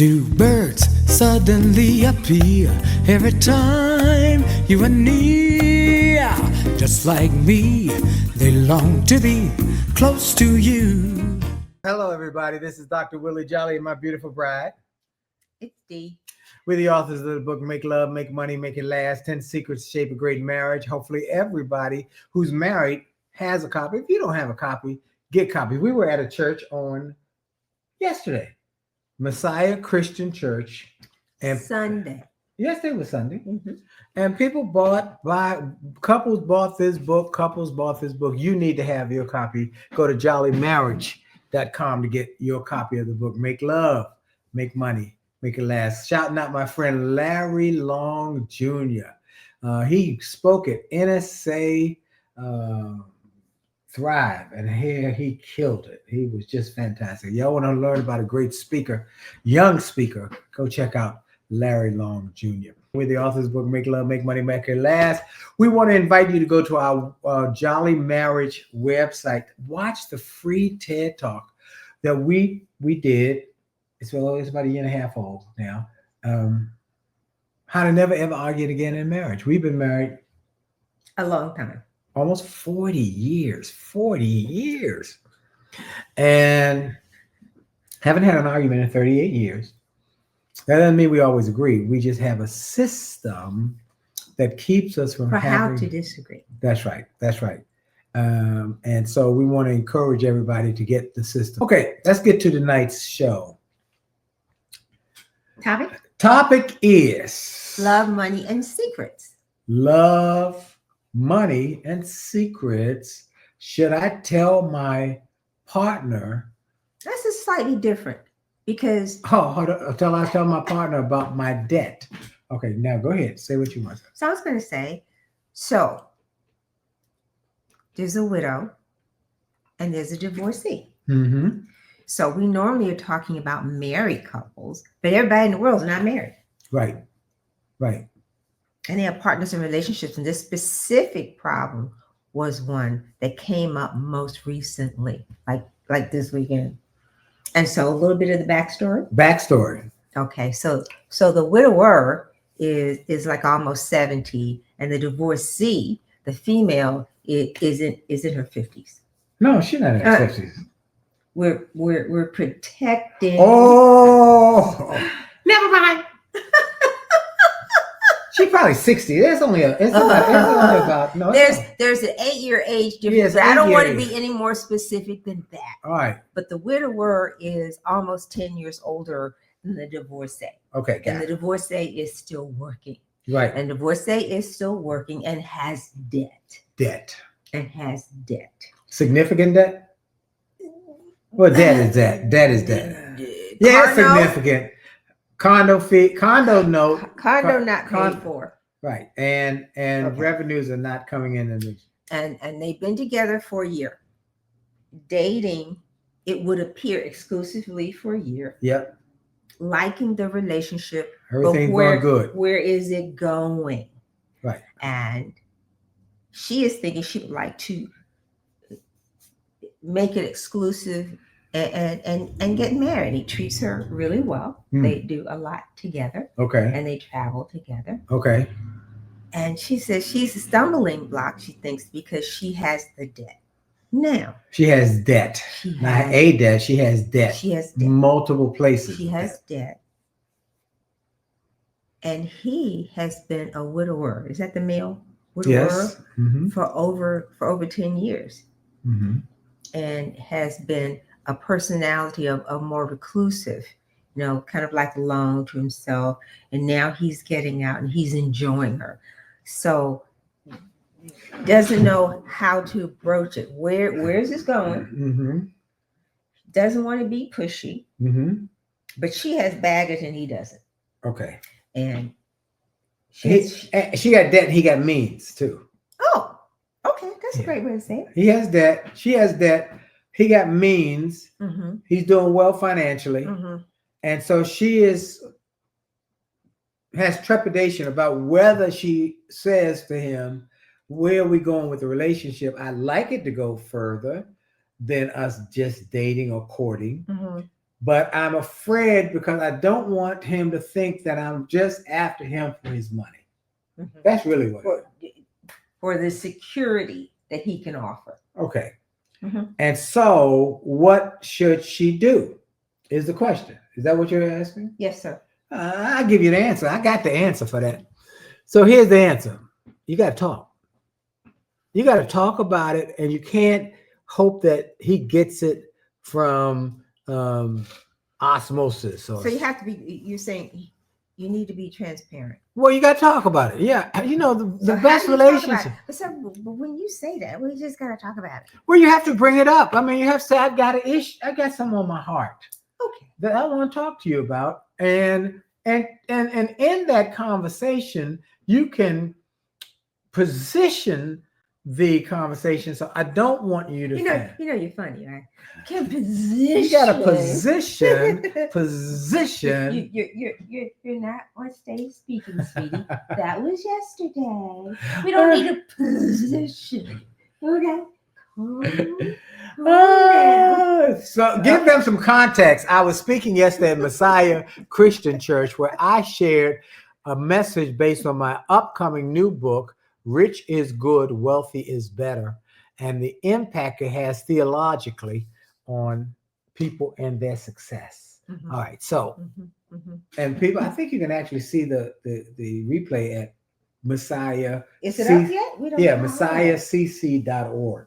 Do birds suddenly appear every time you are near? Just like me, they long to be close to you. Hello, everybody. This is Dr. Willie Jolley and my beautiful bride. It's Dee. We're the authors of the book, Make Love, Make Money, Make It Last, 10 Secrets to Shape a Great Marriage. Hopefully everybody who's married has a copy. If you don't have a copy, get copies. We were at a church on yesterday, Messiah Christian Church. And Sunday. Yesterday was Sunday. Mm-hmm. And couples bought this book. You need to have your copy. Go to jollymarriage.com to get your copy of the book, Make Love, Make Money, Make It Last. Shouting out my friend Larry Long Jr. He spoke at NSA Thrive, and here he killed it. He was just fantastic. Y'all want to learn about a great speaker, young speaker, go check out Larry Long Jr. We're the authors of the book, Make Love, Make Money, Make It Last. We want to invite you to go to our Jolley Marriage website. Watch the free TED Talk that we did. It's about a year and a half old now. How to never, ever argue again in marriage. We've been married a long time. Almost 40 years, and haven't had an argument in 38 years. That doesn't mean we always agree. We just have a system that keeps us from how to disagree. That's right. And so we want to encourage everybody to get the system. Okay, let's get to tonight's show. Topic is love, money, and secrets. Love, money, and secrets. Should I tell my partner? That's a slightly different because I tell my partner about my debt. Okay, now go ahead. Say what you want. So I was going to say, so there's a widow and there's a divorcee. Mm-hmm. So we normally are talking about married couples, but everybody in the world is not married. Right. And they have partners and relationships. And this specific problem was one that came up most recently, like this weekend. And so a little bit of the backstory. Okay. So the widower is like almost 70, and the divorcee, the female, is in her 50s. No, she's not in her 50s. We're protecting. Oh, never mind. She's probably 60. There's only about there's an 8-year age difference. I don't want to be any more specific than that. All right. But the widower is almost 10 years older than the divorcee. Okay. And the divorcee is still working. Right. And the divorcee is still working and has debt. Significant debt? What debt is that? Debt is debt. Yeah, it's significant. Condo not paid for. Right. And okay. Revenues are not coming in. And they've been together for a year. Dating, it would appear, exclusively for a year. Yep. Liking the relationship. Everything's going good. Where is it going? Right. And she is thinking she would like to make it exclusive and get married. He treats her really well. They do a lot together. Okay. And they travel together. Okay. And she says she's a stumbling block, she thinks, because she has the debt. Now. She has debt. She has debt. She has debt. Multiple places. She has debt. And he has been a widower. Is that the male widower? Yes. Mm-hmm. For over 10 years. Mm-hmm. And has been a personality of more reclusive, kind of like alone to himself. And now he's getting out and he's enjoying her. So doesn't know how to broach it. Where is this going? Mm-hmm. Doesn't want to be pushy. Mm-hmm. But she has baggage and he doesn't. Okay. And she got debt and he got means too. Oh, okay. That's a great way to say it. He has debt. She has debt. He got means. Mm-hmm. He's doing well financially. Mm-hmm. And so she has trepidation about whether she says to him, where are we going with the relationship? I'd like it to go further than us just dating or courting. Mm-hmm. but I'm afraid because I don't want him to think that I'm just after him for his money. Mm-hmm. That's really what for the security that he can offer. Okay. Mm-hmm. And so what should she do is the question. Is that what you're asking? Yes, sir. I'll give you the answer. I got the answer for that. So here's the answer. You got to talk. You got to talk about it, and you can't hope that he gets it from osmosis. So you have to be, you're saying you need to be transparent. Well, you got to talk about it. Yeah. You know, the best relationship. But when you say that, we just got to talk about it. Well, you have to bring it up. I mean, you have to say, I got an issue. I got something on my heart. Okay. That I want to talk to you about. And in that conversation, you can position the conversation. So I don't want you to you're funny, right? Can position. You got to position. You're not on stage speaking, sweetie. That was yesterday. We don't need a position. Okay. So give them some context. I was speaking yesterday at Messiah Christian Church where I shared a message based on my upcoming new book, Rich is Good, Wealthy is Better, and the impact it has theologically on people and their success. Mm-hmm. All right. So, and people, I think you can actually see the replay at Messiah. Is it up yet? We don't know. MessiahCC.org.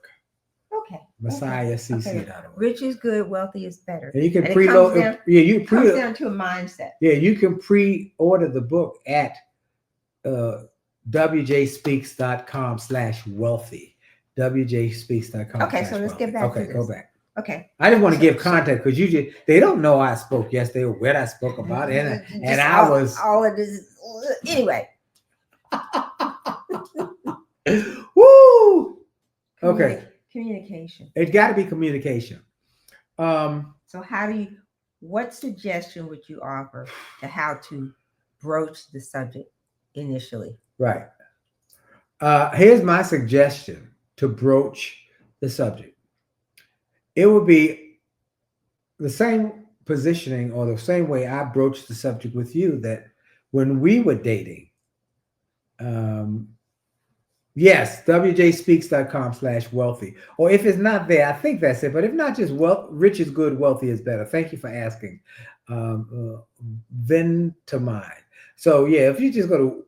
Okay. MessiahCC.org. Rich is good, wealthy is better. And you can preload. It comes down to a mindset. Yeah, you can pre-order the book at wjspeaks.com/wealthy. wjspeaks.com. Okay, so let's get back to this. Okay, go back. Okay. I just want to give context because they don't know I spoke yesterday or when I spoke about it, and I was all of this anyway. Woo! Okay. Communication. It's got to be communication. So what suggestion would you offer to how to broach the subject initially? Right. Here's my suggestion to broach the subject. It would be the same positioning or the same way I broached the subject with you, that when we were dating, yes, wjspeaks.com/wealthy. Or if it's not there, I think that's it. But if not, just rich is good, wealthy is better. Thank you for asking. Then to mine. So yeah, if you just go to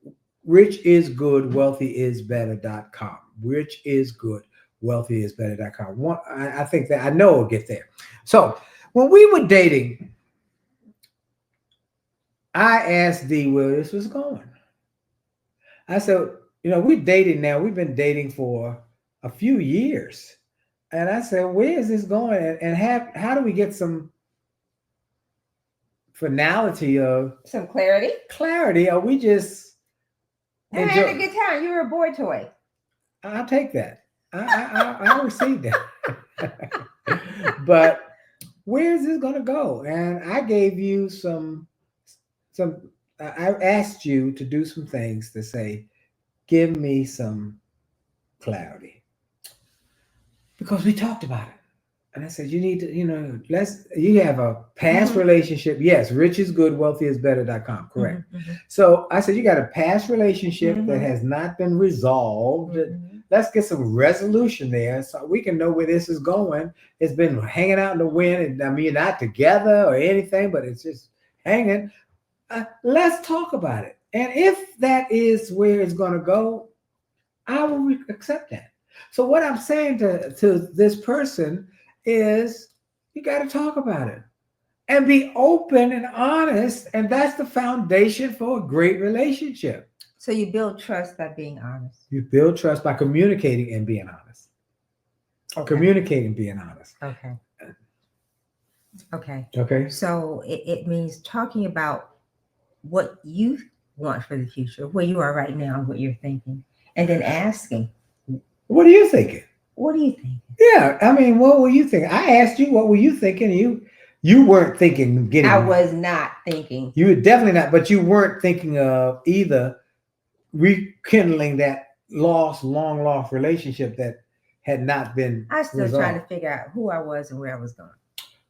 richisgoodwealthyisbetter.com. richisgoodwealthyisbetter.com. I think that I know it'll get there. So when we were dating, I asked Dee where this was going. I said, we're dating now. We've been dating for a few years. And I said, where is this going? And how do we get some finality of some clarity? Clarity. Are we just I had a good time. You were a boy toy. I'll take that. I received that. But where is this going to go? And I gave you I asked you to do some things to say, give me some clarity. Because we talked about it. And I said, you need to, you have a past relationship. Yes, richisgoodwealthyisbetter.com. Correct. Mm-hmm. So I said, you got a past relationship that has not been resolved. Mm-hmm. Let's get some resolution there so we can know where this is going. It's been hanging out in the wind. And not together or anything, but it's just hanging. Let's talk about it. And if that is where it's going to go, I will accept that. So what I'm saying to this person is you got to talk about it and be open and honest. And that's the foundation for a great relationship. So you build trust by being honest. You build trust by communicating and being honest. Okay. Communicating and being honest. Okay. So it means talking about what you want for the future, where you are right now, what you're thinking, and then asking, what are you thinking? What are you thinking? Yeah, what were you thinking? I asked you, what were you thinking? You weren't thinking getting. I was not thinking. You were definitely not, but you weren't thinking of either rekindling that long lost relationship that had not been. I was still resolved. trying to figure out who I was and where I was going.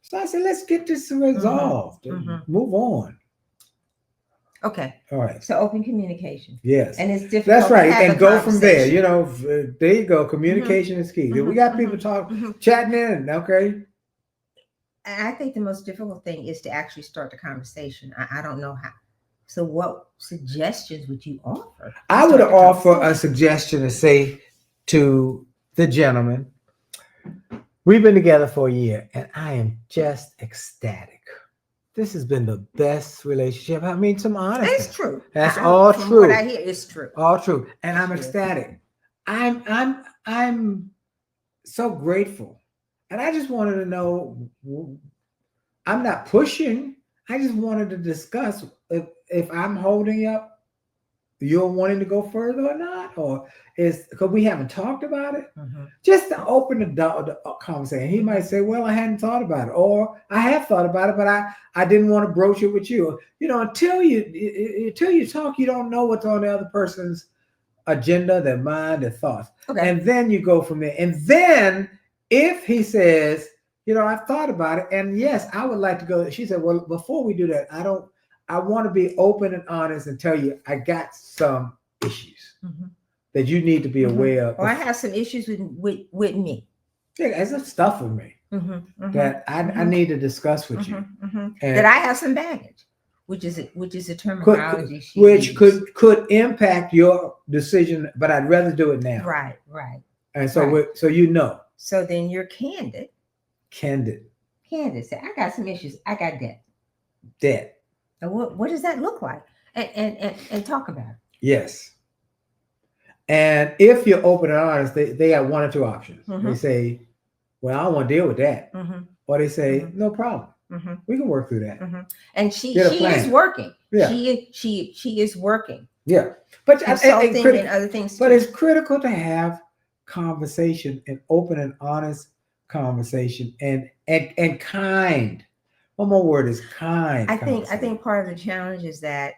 So I said, let's get this resolved and move on. Okay. All right. So open communication. Yes. And it's difficult. That's right. To have And go from there. You know, there you go. Communication is key. We got people chatting in. Okay. And I think the most difficult thing is to actually start the conversation. I don't know how. So what suggestions would you offer? I would offer a suggestion to say to the gentleman, we've been together for a year and I am just ecstatic. This has been the best relationship. I mean, some honesty. It's true. That's all true. What I hear is true. All true. And I'm ecstatic. I'm so grateful. And I just wanted to know, I'm not pushing. I just wanted to discuss if I'm holding up, you're wanting to go further or not, or is because we haven't talked about it. Just to open the conversation. He might say, well, I hadn't thought about it, or I have thought about it, but I didn't want to broach it with you. You know, until you talk, you don't know what's on the other person's agenda, their mind, their thoughts. Okay. And then you go from there. And then if he says, you know, I've thought about it, and yes, I would like to go. She said, well, before we do that, I want to be open and honest and tell you I got some issues that you need to be aware of. Or I have some issues with me. Yeah, there's some stuff with me that I need to discuss with you. And that I have some baggage, which is a terminology which could impact your decision, but I'd rather do it now. Right. And so so you know. So then you're candid. Candid. Say, I got some issues. I got debt. And what does that look like? And talk about it. Yes. And if you're open and honest, they have one or two options. They say, well, I don't want to deal with that. Or they say, no problem. We can work through that. And she is working. Yeah. She is working. Yeah. But consulting and other things too. But it's critical to have conversation, and open and honest conversation, and kind. One more word is kind. I think part of the challenge is that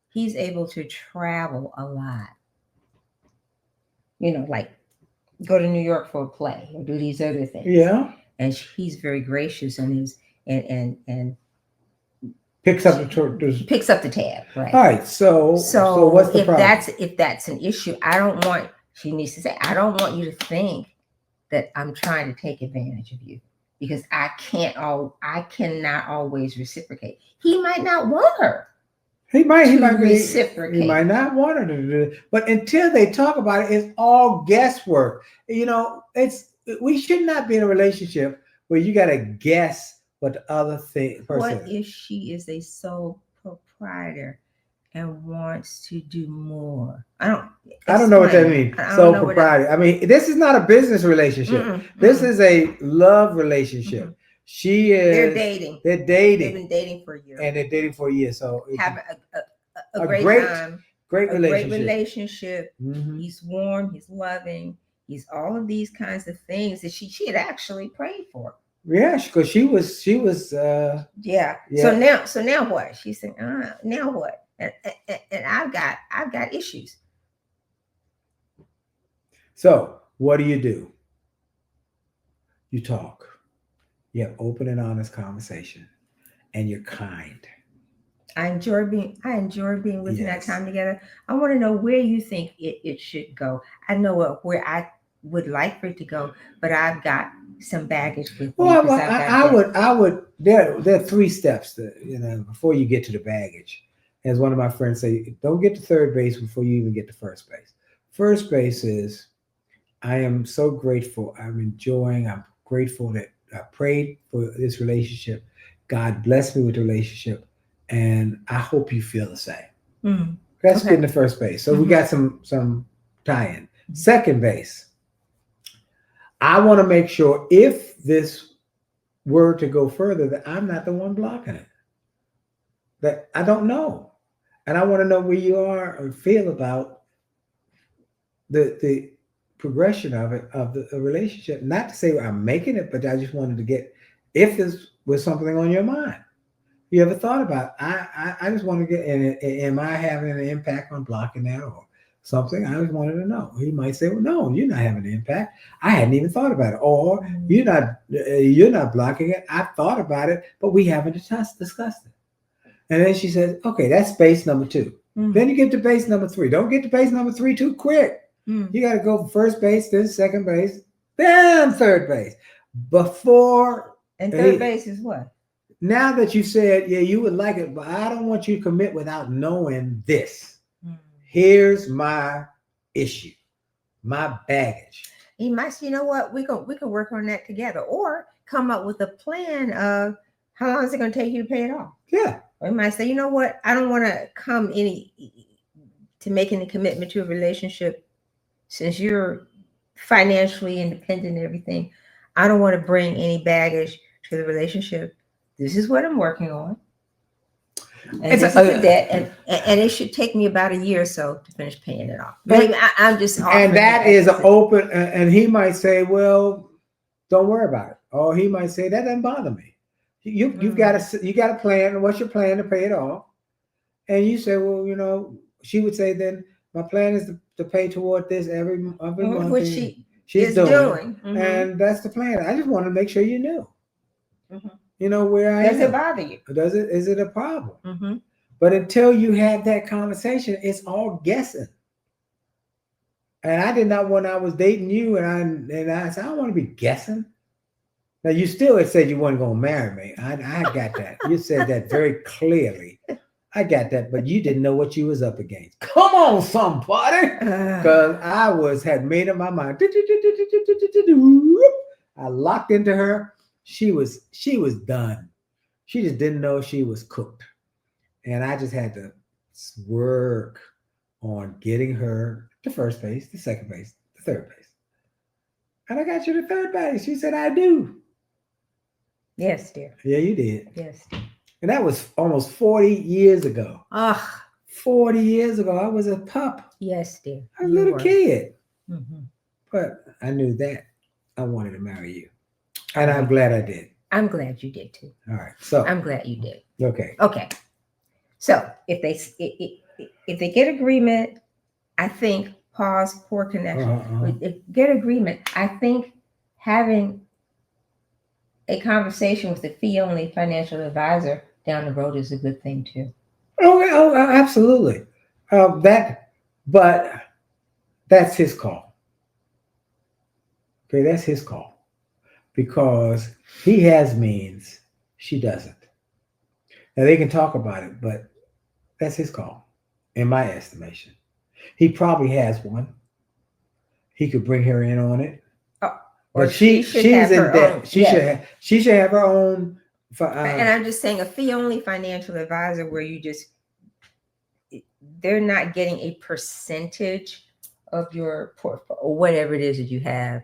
he's able to travel a lot. You know, like go to New York for a play or do these other things. Yeah. And he's very gracious and picks up the tab. Right. All right. So what's the problem? If that's an issue, she needs to say, I don't want you to think that I'm trying to take advantage of you, because I cannot always reciprocate. He might not want her. He might reciprocate. He might not want her to do it. But until they talk about it, it's all guesswork. You know, we should not be in a relationship where you got to guess what the other person. What if she is a sole proprietor and wants to do more? I don't know what that means. Sole proprietor. I mean, this is not a business relationship. This is a love relationship. They're dating. They're dating. They've been dating for a year. And they're dating for a year. So have a great time. Great relationship. Great relationship. He's warm. He's loving. He's all of these kinds of things that she had actually prayed for. Yeah, because she was. Yeah. So now what? She's saying, now what? And I've got issues. So what do? You talk. You have open and honest conversation, and you're kind. I enjoy being with you that time together. I want to know where you think it should go. I know where I would like for it to go, but I've got some baggage with me. Well, I would. There are 3 steps that, before you get to the baggage. As one of my friends say, don't get to third base before you even get to first base. First base is, I am so grateful. I'm grateful that I prayed for this relationship. God blessed me with the relationship, and I hope you feel the same. That's getting the first base. So we got some tie-in. Second base, I want to make sure if this were to go further, that I'm not the one blocking it. That I don't know, and I want to know where you are or feel about the progression of the relationship. Not to say I'm making it, but I just wanted to get, if this was something on your mind, you ever thought about it? I just want to get, am I having an impact on blocking that, something, I just wanted to know. He might say, well, no, you're not having an impact. I hadn't even thought about it. Or you're not blocking it. I thought about it, but we haven't discussed it. And then she says, okay, that's base number 2. Then you get to base number 3. Don't get to base number 3 too quick. You got to go first base, then second base, then third base. And third base is what? Now that you said, yeah, you would like it, but I don't want you to commit without knowing this. Here's my issue, my baggage. He might say, you know what, we can work on that together, or come up with a plan of how long is it going to take you to pay it off. Yeah. Or he might say, you know what, I don't want to make any commitment to a relationship since you're financially independent and everything. I don't want to bring any baggage to the relationship. This is what I'm working on. And this is the debt, and it should take me about a year or so to finish paying it off. But I'm just and that is open. And he might say, "Well, don't worry about it," or he might say, "That doesn't bother me." You've got a plan. What's your plan to pay it off? And you say, "Well, you know," she would say, "Then my plan is to pay toward this every month." Which she's doing. And that's the plan. I just want to make sure you knew. You know where I am. Does it bother you? Is it a problem? But until you have that conversation, it's all guessing. And I did not, when I was dating you, and I said, I don't want to be guessing. Now you still had said you weren't going to marry me. I got that. You said that very clearly. I got that, but you didn't know what you was up against. Come on, somebody, because had made up my mind. I locked into her. She was done. She just didn't know she was cooked. And I just had to work on getting her to first base, the second base, the third base. And I got you to third base. She said, I do. Yes, dear. Yeah, you did. Yes. And that was almost 40 years ago. 40 years ago, I was a pup. Yes, dear. I was a little kid. But I knew that I wanted to marry you. And I'm glad I did. I'm glad you did too. All right. So I'm glad you did. Okay. So if they get agreement, I think poor connection. If get agreement, I think having a conversation with a fee-only financial advisor down the road is a good thing too. Oh, absolutely. But that's his call. Okay, that's his call. Because he has means, she doesn't. Now they can talk about it, but that's his call, in my estimation. He probably has one. He could bring her in on it. But she's in debt. She should have her own. And I'm just saying, a fee-only financial advisor where they're not getting a percentage of your portfolio or whatever it is that you have.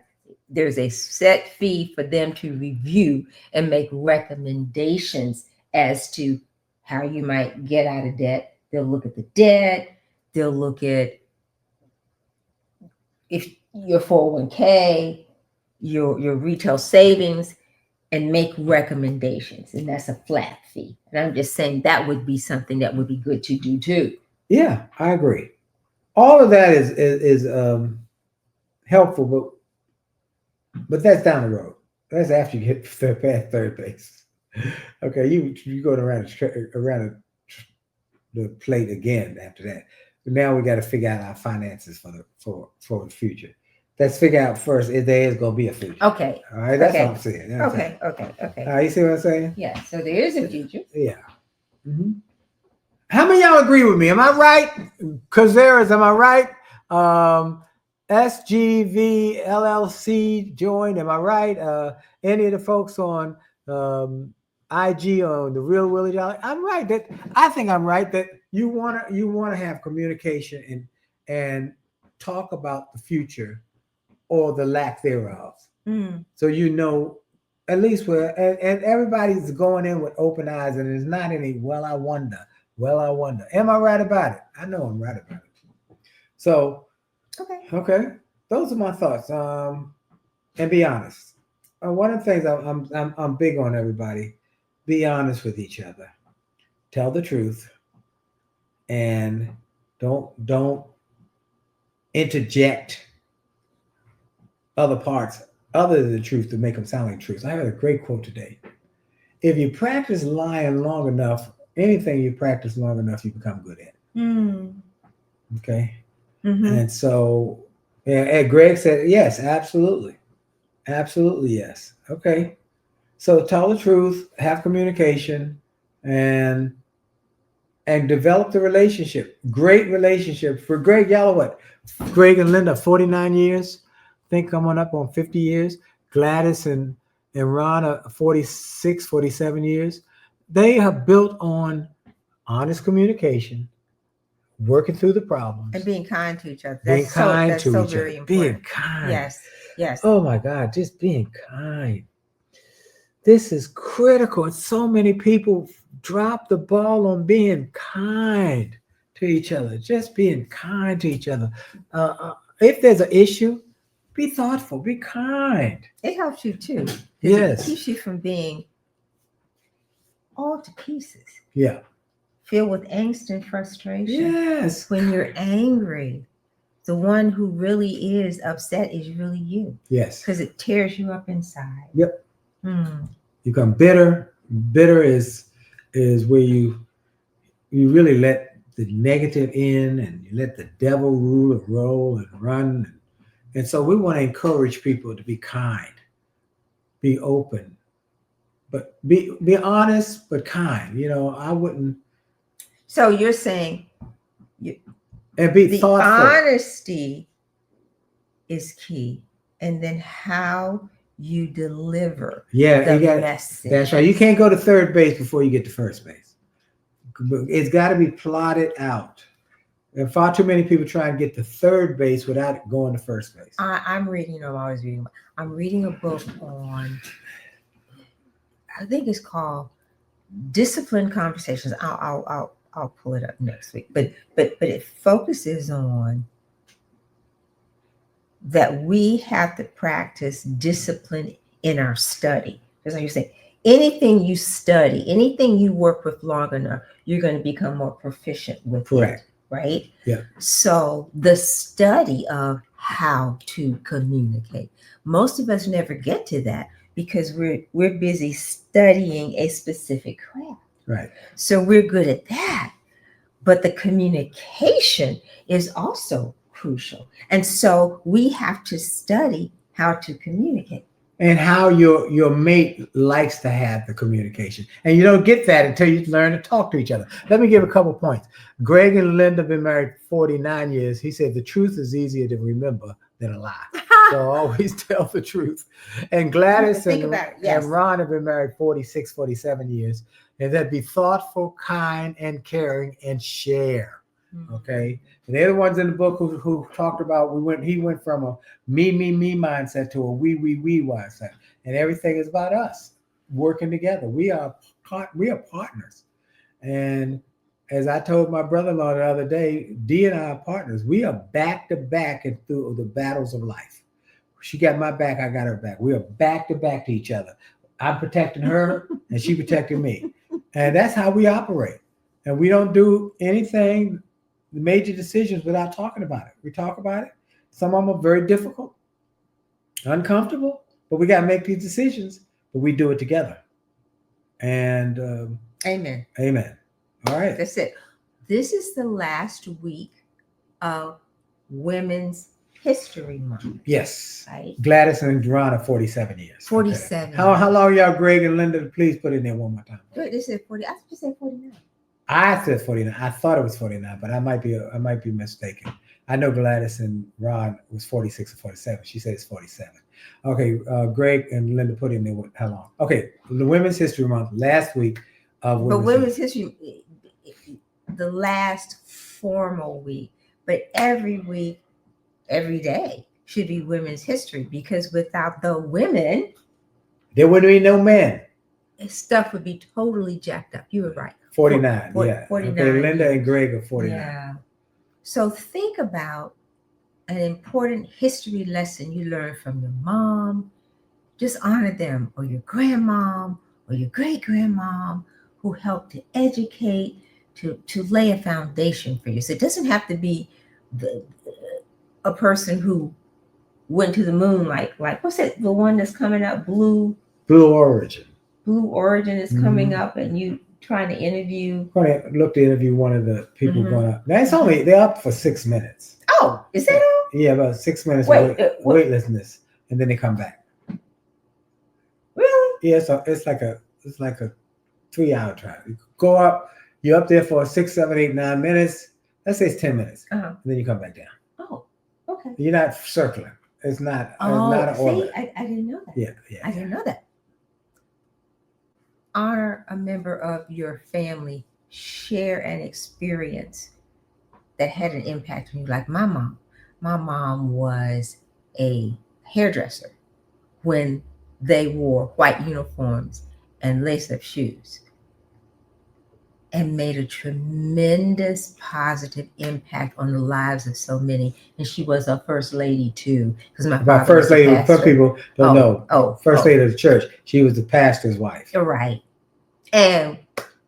There's a set fee for them to review and make recommendations as to how you might get out of debt. They'll look at the debt. They'll look at if your 401k, your retail savings, and make recommendations. And that's a flat fee. And I'm just saying that would be something that would be good to do too. Yeah, I agree. All of that is helpful, but that's down the road. That's after you hit past third base. Okay, you going around the plate again after that. But now we got to figure out our finances for the future. Let's figure out first if there is going to be a future. Okay. All right, that's what I'm saying. Okay. You see what I'm saying? Yeah. So there is a future. Yeah. How many of y'all agree with me? Am I right? Cazares, am I right? SGV LLC joined. Am I right? Any of the folks on IG on the Real Willie Jolley? I'm right. I think I'm right that you want to have communication and talk about the future or the lack thereof. So you know at least where and everybody's going in with open eyes, and there's not any. Well, I wonder. Am I right about it? I know I'm right about it. So. Okay. Those are my thoughts. And be honest. One of the things I'm big on, everybody. Be honest with each other. Tell the truth, and don't interject other parts other than the truth to make them sound like truth. I have a great quote today. If you practice lying long enough, anything you practice long enough, you become good at. Okay. And so, and Greg said, yes, absolutely. Absolutely, yes. Okay. So tell the truth, have communication, and develop the relationship. Great relationship. For Greg, y'all are what? Greg and Linda, 49 years. I think coming up on 50 years. Gladys and Ron are 46, 47 years. They have built on honest communication, working through the problems. And being kind to each other. Being kind that's to so each very other. important. Being kind. Yes. Oh my God, just being kind. This is critical. And so many people drop the ball on being kind to each other. Just being kind to each other. If there's an issue, be thoughtful, be kind. It helps you too. Yes. It keeps you from being all to pieces. Yeah. Filled with angst and frustration. Yes. When you're angry, the one who really is upset is really you. Yes. Because it tears you up inside. Yep. You become bitter. Bitter is where you really let the negative in, and you let the devil rule and roll and run. And so we want to encourage people to be kind, be open, but be honest but kind. I wouldn't. So you're saying and be thoughtful. Honesty is key, and then how you deliver the message. That's right. You can't go to third base before you get to first base. It's got to be plotted out. And far too many people try and get to third base without going to first base. I'm reading. I'm reading a book on, I think it's called Disciplined Conversations. I'll pull it up next week. But it focuses on that we have to practice discipline in our study. Because like you say, anything you study, anything you work with long enough, you're going to become more proficient with. Correct. It, right? Yeah. So the study of how to communicate. Most of us never get to that because we're busy studying a specific craft. Right. So we're good at that. But the communication is also crucial. And so we have to study how to communicate. And how your mate likes to have the communication. And you don't get that until you learn to talk to each other. Let me give a couple points. Greg and Linda have been married 49 years. He said the truth is easier to remember than a lie. So always tell the truth. And Gladys and Ron have been married 46, 47 years. And that be thoughtful, kind, and caring, and share. Okay. And they're the ones in the book who talked about he went from a me mindset to a we mindset. And everything is about us working together. We are partners. And as I told my brother-in-law the other day, Dee and I are partners. We are back to back and through the battles of life. She got my back, I got her back. We are back to each other. I'm protecting her and she protecting me. And that's how we operate. And we don't do anything, major decisions, without talking about it. We talk about it. Some of them are very difficult, uncomfortable, but we got to make these decisions, but we do it together. And amen. All right. That's it. This is the last week of Women's History Month. Yes. Right. Gladys and Ron are 47 years. 47. Okay. How long y'all, Greg and Linda? Please put it in there one more time. They said 40. I just said 49. I said 49. I thought it was 49, but I might be mistaken. I know Gladys and Ron was 46 or 47. She said it's 47. Okay, Greg and Linda put in there how long? Okay, the Women's History Month last week. But Women's History, the last formal week, but every week, every day should be Women's History, because without the women, there wouldn't be no men. Stuff would be totally jacked up. You were right. 49, yeah. 49. Okay, Linda and Greg are 49. Yeah. So think about an important history lesson you learned from your mom. Just honor them, or your grandmom, or your great-grandmom, who helped to educate, to lay a foundation for you. So it doesn't have to be a person who went to the moon, like what's it? The one that's coming up, Blue Origin. Blue Origin is coming up, and you trying to interview. I'm going to look to interview one of the people going up. That's only they're up for 6 minutes. Oh, is that all? Yeah, about 6 minutes. Weightlessness, and then they come back. Really? Yeah, so it's like a 3-hour trial. You go up, you're up there for 6, 7, 8, 9 minutes. Let's say it's 10 minutes, and then you come back down. Oh, okay. You're not circling. It's not. Oh, it's not an orbit. I didn't know that. Yeah. I didn't know that. Honor a member of your family. Share an experience that had an impact on you. Like my mom. My mom was a hairdresser when they wore white uniforms and lace-up shoes, and made a tremendous positive impact on the lives of so many. And she was a first lady too, because my father first lady. Some people don't know. First lady of the church. She was the pastor's wife. Right, and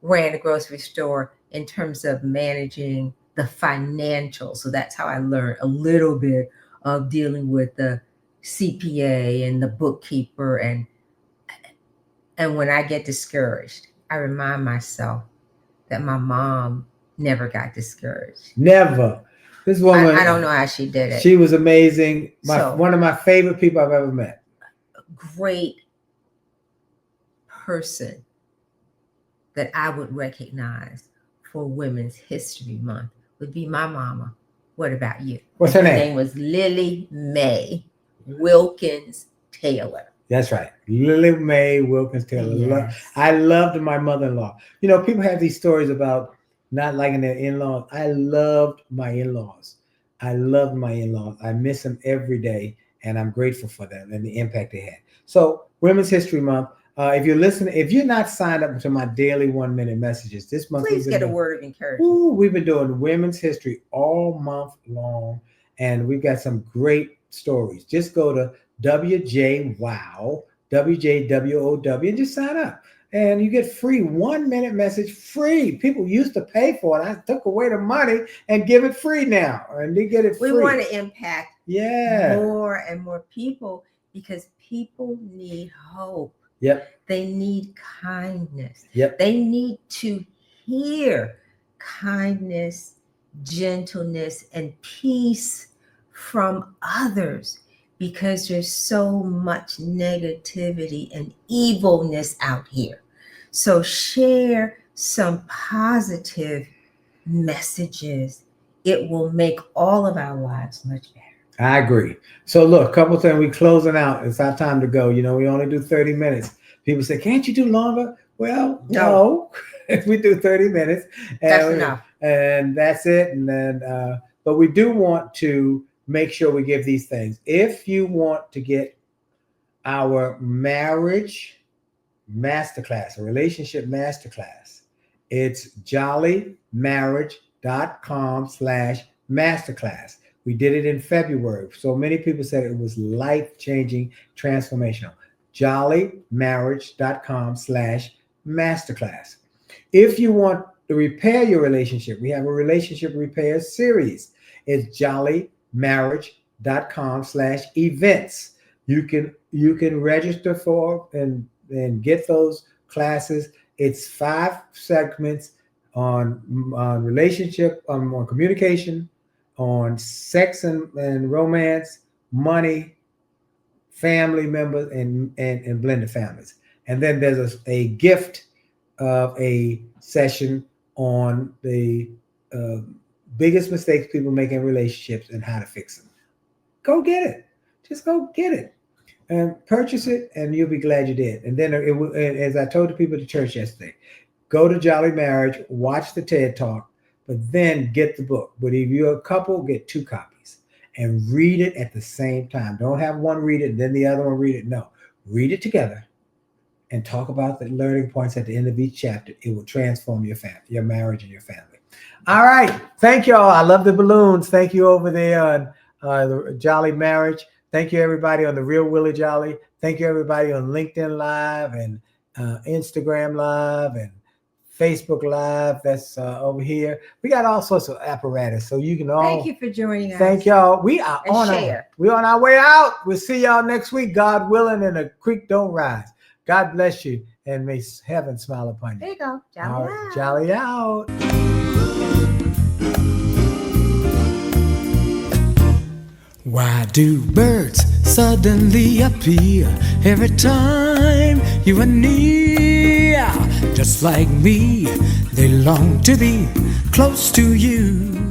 ran a grocery store in terms of managing the financials. So that's how I learned a little bit of dealing with the CPA and the bookkeeper. And when I get discouraged, I remind myself that my mom never got discouraged. Never. This woman, I don't know how she did it. She was amazing. One of my favorite people I've ever met. A great person that I would recognize for Women's History Month would be my mama. What about you? What's her name? Her name was Lily Mae Wilkins Taylor. That's right. Lily Mae Wilkins Taylor. Yes. I loved my mother-in-law. You know, people have these stories about not liking their in-laws. I loved my in-laws. I miss them every day, and I'm grateful for them and the impact they had. So, Women's History Month. If you're not signed up to my daily 1-minute messages this month, please get a word of encouragement. We've been doing women's history all month long, and we've got some great stories. Just go to WJWOW, and just sign up. And you get free 1-minute message free. People used to pay for it. I took away the money and give it free now. And they get it free. We want to impact more and more people, because people need hope. Yep. They need kindness. Yep. They need to hear kindness, gentleness, and peace from others, because there's so much negativity and evilness out here. So share some positive messages. It will make all of our lives much better. I agree. So look, a couple things. We closing out. It's our time to go. You know, we only do 30 minutes. People say, can't you do longer? Well, no. We do 30 minutes. That's enough. And that's it. And then, but we do want to make sure we give these things. If you want to get our marriage masterclass, a relationship masterclass, it's jollymarriage.com/masterclass. We did it in February. So many people said it was life-changing, transformational. jollymarriage.com/masterclass. If you want to repair your relationship, we have a relationship repair series. It's jollymarriage.com/events. You can register for and get those classes. It's 5 segments on relationship, on communication, on sex and romance, money, family members, and blended families. And then there's a gift of a session on the biggest mistakes people make in relationships and how to fix them. Go get it. Just go get it and purchase it, and you'll be glad you did. And then as I told the people at the church yesterday, go to Jolley Marriage, watch the TED Talk, but then get the book. But if you're a couple, get 2 copies and read it at the same time. Don't have one read it and then the other one read it. No, read it together and talk about the learning points at the end of each chapter. It will transform your family, your marriage, and your family. All right. Thank you all. I love the balloons. Thank you over there on the Jolley Marriage. Thank you, everybody, on The Real Willie Jolley. Thank you, everybody, on LinkedIn Live and Instagram Live and Facebook Live. That's over here. We got all sorts of apparatus, so you can all. Thank you for joining us. Thank y'all. We are And on share. we're on our way out. We'll see y'all next week, God willing, and the creek don't rise. God bless you, and may heaven smile upon you. There you go. Jolly All right, out. Jolly out. Why do birds suddenly appear every time you are near? Just like me, they long to be close to you.